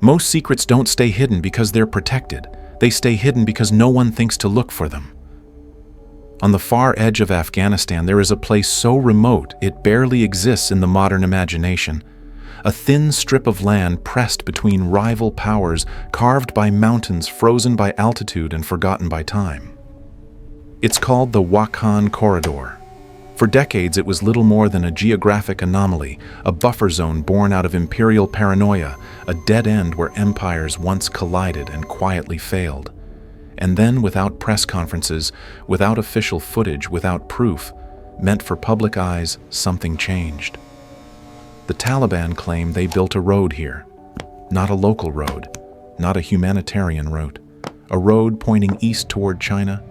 Most secrets don't stay hidden because they're protected. They stay hidden because no one thinks to look for them. On the far edge of Afghanistan, there is a place so remote it barely exists in the modern imagination. A thin strip of land pressed between rival powers, carved by mountains, frozen by altitude and forgotten by time. It's called the Wakhan Corridor. For decades, it was little more than a geographic anomaly, a buffer zone born out of imperial paranoia, a dead end where empires once collided and quietly failed. And then, without press conferences, without official footage, without proof, meant for public eyes, something changed. The Taliban claim they built a road here. Not a local road, not a humanitarian route. A road pointing east toward China,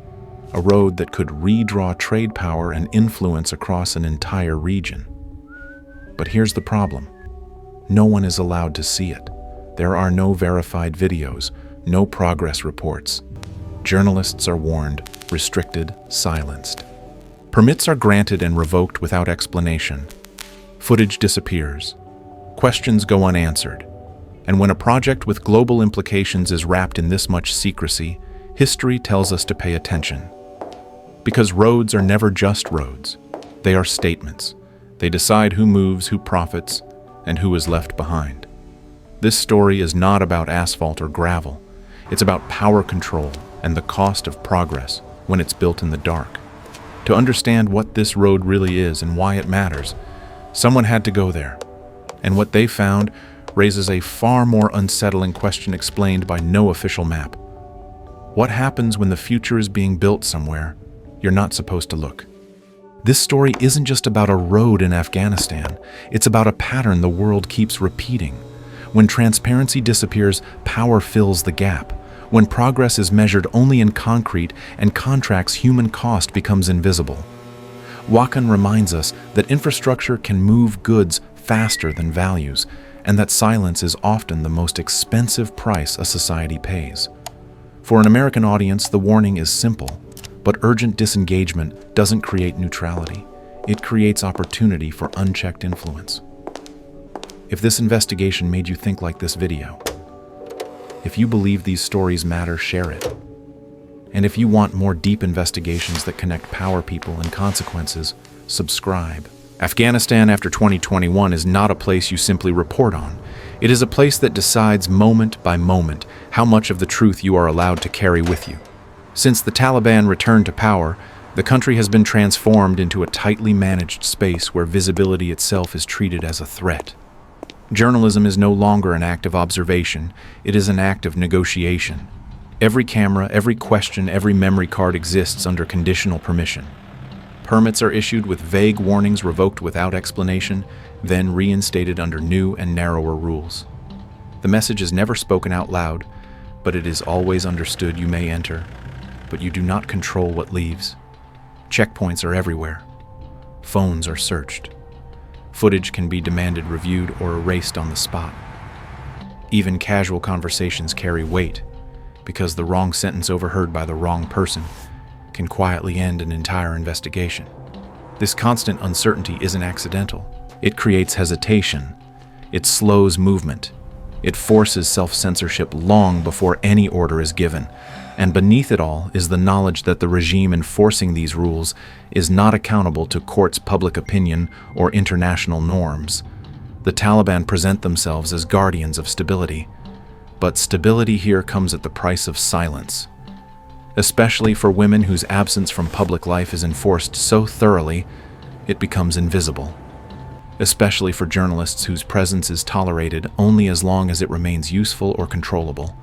a road that could redraw trade power and influence across an entire region. But here's the problem. No one is allowed to see it. There are no verified videos, no progress reports. Journalists are warned, restricted, silenced. Permits are granted and revoked without explanation. Footage disappears. Questions go unanswered. And when a project with global implications is wrapped in this much secrecy, history tells us to pay attention. Because roads are never just roads. They are statements. They decide who moves, who profits, and who is left behind. This story is not about asphalt or gravel. It's about power control and the cost of progress when it's built in the dark. To understand what this road really is and why it matters, someone had to go there. And what they found raises a far more unsettling question explained by no official map. What happens when the future is being built somewhere you're not supposed to look? This story isn't just about a road in Afghanistan. It's about a pattern the world keeps repeating. When transparency disappears, power fills the gap. When progress is measured only in concrete and contracts, human cost becomes invisible. Wakhan reminds us that infrastructure can move goods faster than values, and that silence is often the most expensive price a society pays. For an American audience, the warning is simple. But urgent disengagement doesn't create neutrality. It creates opportunity for unchecked influence. If this investigation made you think like this video, if you believe these stories matter, share it. And if you want more deep investigations that connect power, people, and consequences, subscribe. Afghanistan after 2021 is not a place you simply report on. It is a place that decides moment by moment how much of the truth you are allowed to carry with you. Since the Taliban returned to power, the country has been transformed into a tightly managed space where visibility itself is treated as a threat. Journalism is no longer an act of observation, it is an act of negotiation. Every camera, every question, every memory card exists under conditional permission. Permits are issued with vague warnings revoked without explanation, then reinstated under new and narrower rules. The message is never spoken out loud, but it is always understood. You may enter, but you do not control what leaves. Checkpoints are everywhere. Phones are searched. Footage can be demanded reviewed or erased on the spot. Even casual conversations carry weight, because the wrong sentence overheard by the wrong person can quietly end an entire investigation. This constant uncertainty isn't accidental. It creates hesitation. It slows movement. It forces self-censorship long before any order is given. And beneath it all is the knowledge that the regime enforcing these rules is not accountable to courts, public opinion, or international norms. The Taliban present themselves as guardians of stability, but stability here comes at the price of silence. Especially for women whose absence from public life is enforced so thoroughly, it becomes invisible. Especially for journalists whose presence is tolerated only as long as it remains useful or controllable.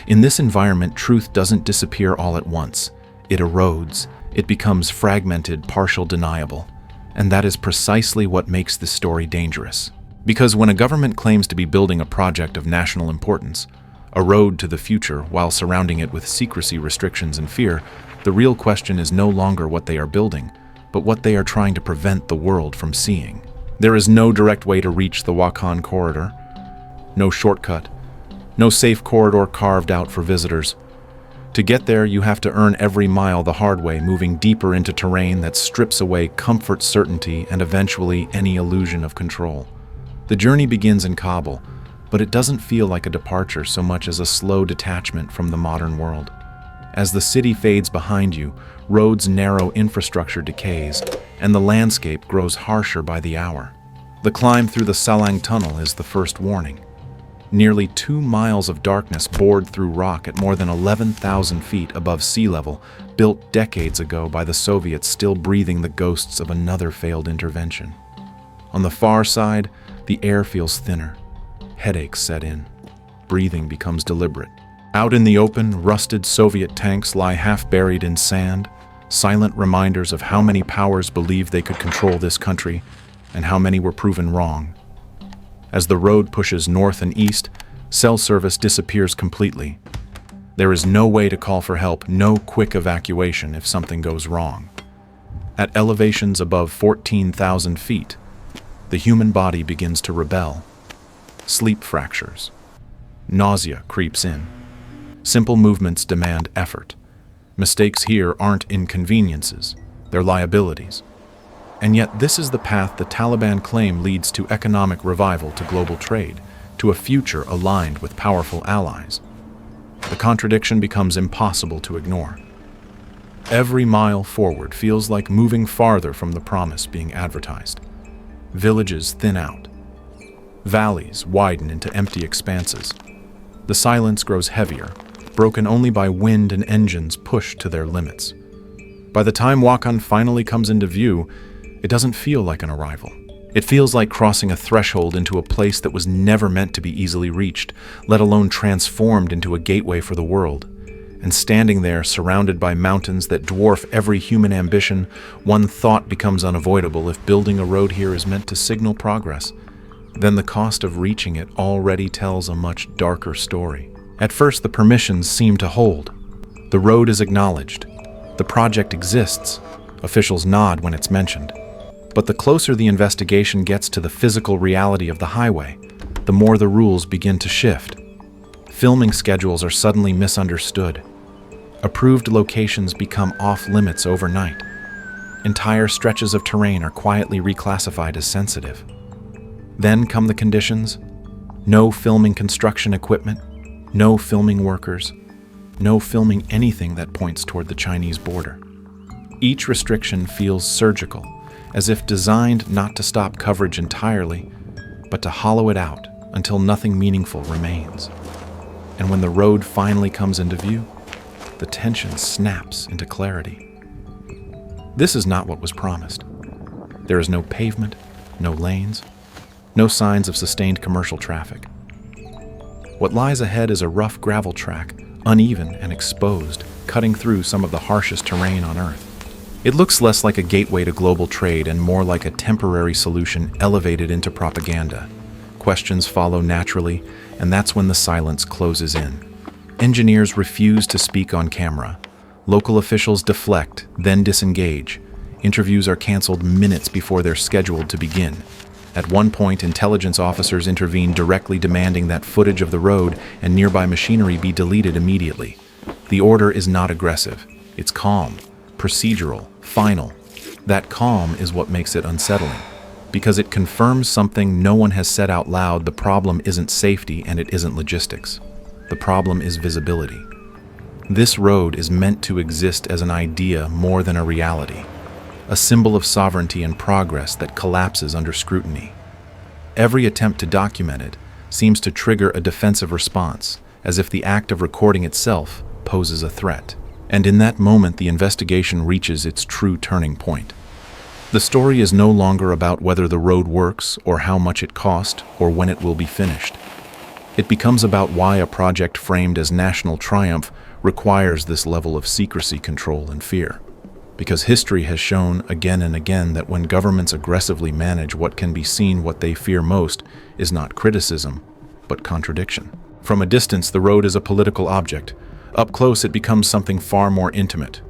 In this environment, truth doesn't disappear all at once. It erodes. It becomes fragmented, partial, deniable. And that is precisely what makes this story dangerous. Because when a government claims to be building a project of national importance, a road to the future while surrounding it with secrecy, restrictions, and fear, the real question is no longer what they are building, but what they are trying to prevent the world from seeing. There is no direct way to reach the Wakhan Corridor. No shortcut. No safe corridor carved out for visitors. To get there, you have to earn every mile the hard way, moving deeper into terrain that strips away comfort, certainty, and eventually any illusion of control. The journey begins in Kabul, But it doesn't feel like a departure so much as a slow detachment from the modern world. As the city fades behind you, roads narrow, infrastructure decays, and the landscape grows harsher by the hour. The climb through the Salang Tunnel is the first warning. Nearly 2 miles of darkness bored through rock at more than 11,000 feet above sea level, built decades ago by the Soviets still breathing the ghosts of another failed intervention. On the far side, the air feels thinner. Headaches set in. Breathing becomes deliberate. Out in the open, rusted Soviet tanks lie half buried in sand, silent reminders of how many powers believed they could control this country and how many were proven wrong. As the road pushes north and east, cell service disappears completely. There is no way to call for help, no quick evacuation if something goes wrong. At elevations above 14,000 feet, the human body begins to rebel. Sleep fractures. Nausea creeps in. Simple movements demand effort. Mistakes here aren't inconveniences, they're liabilities. And yet this is the path the Taliban claim leads to economic revival, to global trade, to a future aligned with powerful allies. The contradiction becomes impossible to ignore. Every mile forward feels like moving farther from the promise being advertised. Villages thin out. Valleys widen into empty expanses. The silence grows heavier, broken only by wind and engines pushed to their limits. By the time Wakhan finally comes into view, it doesn't feel like an arrival. It feels like crossing a threshold into a place that was never meant to be easily reached, let alone transformed into a gateway for the world. And standing there, surrounded by mountains that dwarf every human ambition, one thought becomes unavoidable: if building a road here is meant to signal progress, then the cost of reaching it already tells a much darker story. At first, the permissions seem to hold. The road is acknowledged. The project exists. Officials nod when it's mentioned. But the closer the investigation gets to the physical reality of the highway, the more the rules begin to shift. Filming schedules are suddenly misunderstood. Approved locations become off-limits overnight. Entire stretches of terrain are quietly reclassified as sensitive. Then come the conditions: no filming construction equipment, no filming workers, no filming anything that points toward the Chinese border. Each restriction feels surgical, as if designed not to stop coverage entirely, but to hollow it out until nothing meaningful remains. And when the road finally comes into view, the tension snaps into clarity. This is not what was promised. There is no pavement, no lanes, no signs of sustained commercial traffic. What lies ahead is a rough gravel track, uneven and exposed, cutting through some of the harshest terrain on Earth. It looks less like a gateway to global trade and more like a temporary solution elevated into propaganda. Questions follow naturally, and that's when the silence closes in. Engineers refuse to speak on camera. Local officials deflect, then disengage. Interviews are canceled minutes before they're scheduled to begin. At one point, intelligence officers intervene, directly demanding that footage of the road and nearby machinery be deleted immediately. The order is not aggressive. It's calm, procedural, final. That calm is what makes it unsettling, because it confirms something no one has said out loud: the problem isn't safety and it isn't logistics. The problem is visibility. This road is meant to exist as an idea more than a reality, a symbol of sovereignty and progress that collapses under scrutiny. Every attempt to document it seems to trigger a defensive response, as if the act of recording itself poses a threat. And in that moment, the investigation reaches its true turning point. The story is no longer about whether the road works, or how much it cost, or when it will be finished. It becomes about why a project framed as national triumph requires this level of secrecy, control, and fear. Because history has shown again and again that when governments aggressively manage what can be seen, what they fear most is not criticism, but contradiction. From a distance, the road is a political object. Up close, it becomes something far more intimate.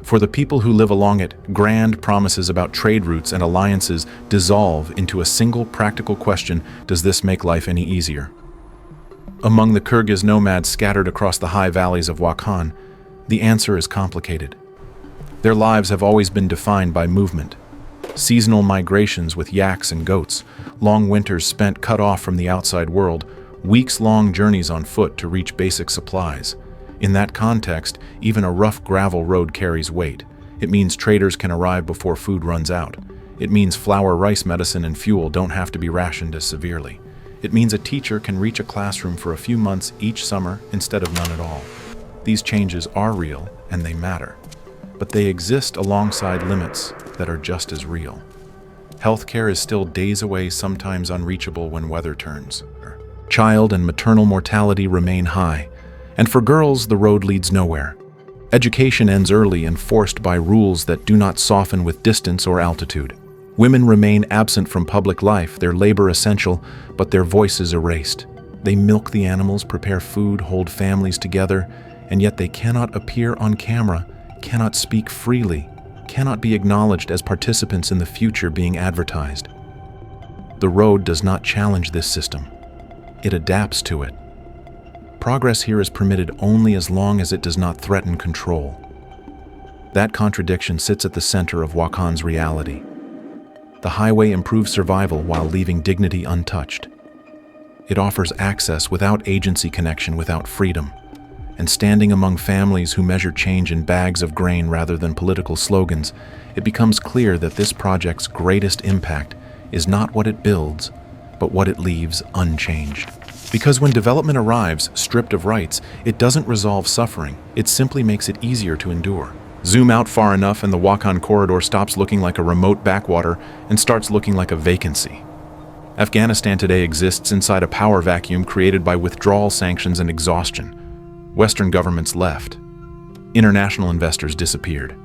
For the people who live along it, grand promises about trade routes and alliances dissolve into a single practical question: does this make life any easier? Among the Kyrgyz nomads scattered across the high valleys of Wakhan, the answer is complicated. Their lives have always been defined by movement. Seasonal migrations with yaks and goats, long winters spent cut off from the outside world, weeks-long journeys on foot to reach basic supplies. In that context, even a rough gravel road carries weight. It means traders can arrive before food runs out. It means flour, rice, medicine, and fuel don't have to be rationed as severely. It means a teacher can reach a classroom for a few months each summer instead of none at all. These changes are real, and they matter. But they exist alongside limits that are just as real. Healthcare is still days away, sometimes unreachable when weather turns. Child and maternal mortality remain high, and for girls, the road leads nowhere. Education ends early and forced by rules that do not soften with distance or altitude. Women remain absent from public life, their labor essential, but their voices erased. They milk the animals, prepare food, hold families together, and yet they cannot appear on camera, cannot speak freely, cannot be acknowledged as participants in the future being advertised. The road does not challenge this system. It adapts to it. Progress here is permitted only as long as it does not threaten control. That contradiction sits at the center of Wakhan's reality. The highway improves survival while leaving dignity untouched. It offers access without agency, connection without freedom. And standing among families who measure change in bags of grain rather than political slogans, it becomes clear that this project's greatest impact is not what it builds, but what it leaves unchanged. Because when development arrives, stripped of rights, it doesn't resolve suffering, it simply makes it easier to endure. Zoom out far enough and the Wakhan Corridor stops looking like a remote backwater and starts looking like a vacancy. Afghanistan today exists inside a power vacuum created by withdrawal sanctions and exhaustion. Western governments left. International investors disappeared.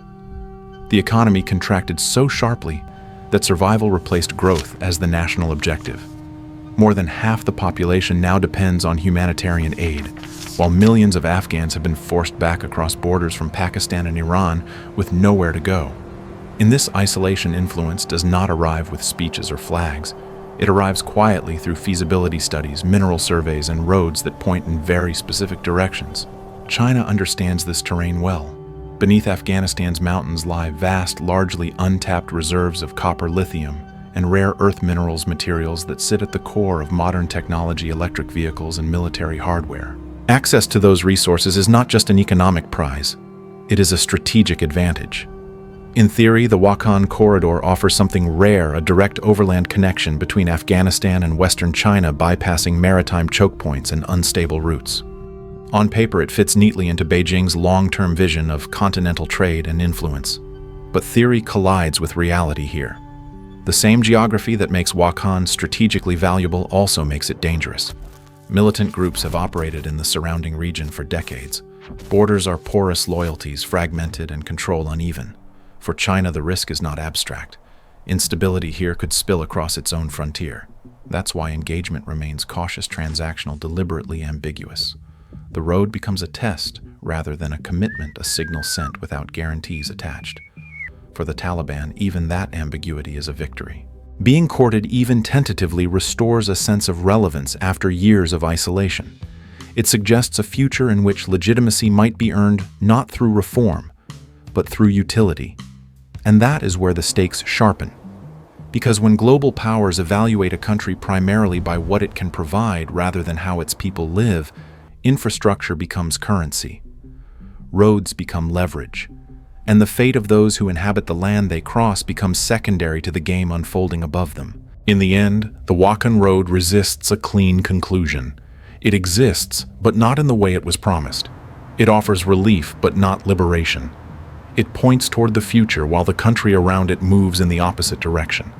The economy contracted so sharply that survival replaced growth as the national objective. More than half the population now depends on humanitarian aid, while millions of Afghans have been forced back across borders from Pakistan and Iran with nowhere to go. In this isolation, influence does not arrive with speeches or flags. It arrives quietly through feasibility studies, mineral surveys, and roads that point in very specific directions. China understands this terrain well. Beneath Afghanistan's mountains lie vast, largely untapped reserves of copper, lithium, and rare earth minerals, materials that sit at the core of modern technology, electric vehicles, and military hardware. Access to those resources is not just an economic prize, it is a strategic advantage. In theory, the Wakhan Corridor offers something rare, a direct overland connection between Afghanistan and Western China, bypassing maritime choke points and unstable routes. On paper, it fits neatly into Beijing's long-term vision of continental trade and influence. But theory collides with reality here. The same geography that makes Wakhan strategically valuable also makes it dangerous. Militant groups have operated in the surrounding region for decades. Borders are porous, loyalties fragmented, and control uneven. For China, the risk is not abstract. Instability here could spill across its own frontier. That's why engagement remains cautious, transactional, deliberately ambiguous. The road becomes a test rather than a commitment, a signal sent without guarantees attached. For the Taliban, even that ambiguity is a victory. Being courted even tentatively restores a sense of relevance after years of isolation. It suggests a future in which legitimacy might be earned not through reform, but through utility. And that is where the stakes sharpen. Because when global powers evaluate a country primarily by what it can provide rather than how its people live, infrastructure becomes currency. Roads become leverage. And the fate of those who inhabit the land they cross becomes secondary to the game unfolding above them. In the end, the Wakhan Road resists a clean conclusion. It exists, but not in the way it was promised. It offers relief, but not liberation. It points toward the future while the country around it moves in the opposite direction.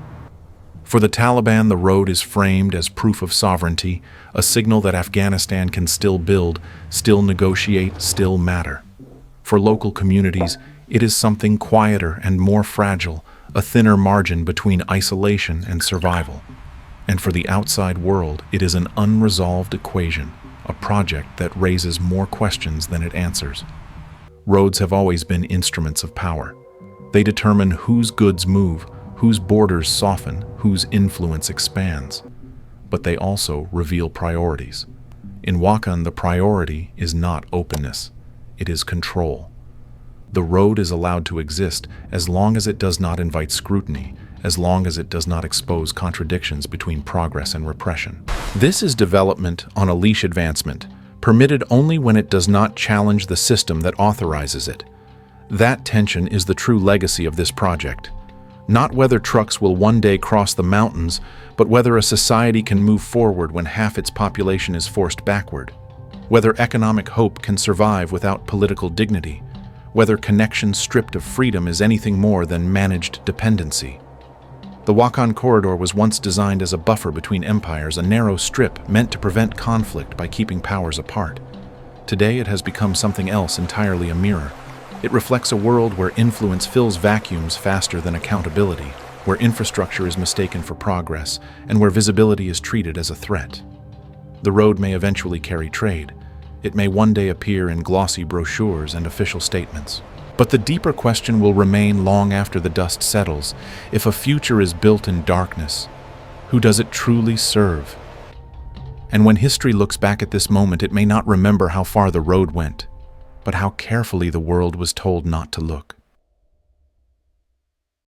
For the Taliban, the road is framed as proof of sovereignty, a signal that Afghanistan can still build, still negotiate, still matter. For local communities, it is something quieter and more fragile, a thinner margin between isolation and survival. And for the outside world, it is an unresolved equation, a project that raises more questions than it answers. Roads have always been instruments of power. They determine whose goods move, whose borders soften, whose influence expands. But they also reveal priorities. In Wakhan, the priority is not openness, it is control. The road is allowed to exist as long as it does not invite scrutiny, as long as it does not expose contradictions between progress and repression. This is development on a leash advancement, permitted only when it does not challenge the system that authorizes it. That tension is the true legacy of this project. Not whether trucks will one day cross the mountains, but whether a society can move forward when half its population is forced backward. Whether economic hope can survive without political dignity. Whether connection stripped of freedom is anything more than managed dependency. The Wakhan Corridor was once designed as a buffer between empires, a narrow strip meant to prevent conflict by keeping powers apart. Today it has become something else entirely, a mirror. It reflects a world where influence fills vacuums faster than accountability, where infrastructure is mistaken for progress, and where visibility is treated as a threat. The road may eventually carry trade. It may one day appear in glossy brochures and official statements. But the deeper question will remain long after the dust settles. If a future is built in darkness, who does it truly serve? And when history looks back at this moment, it may not remember how far the road went, but how carefully the world was told not to look.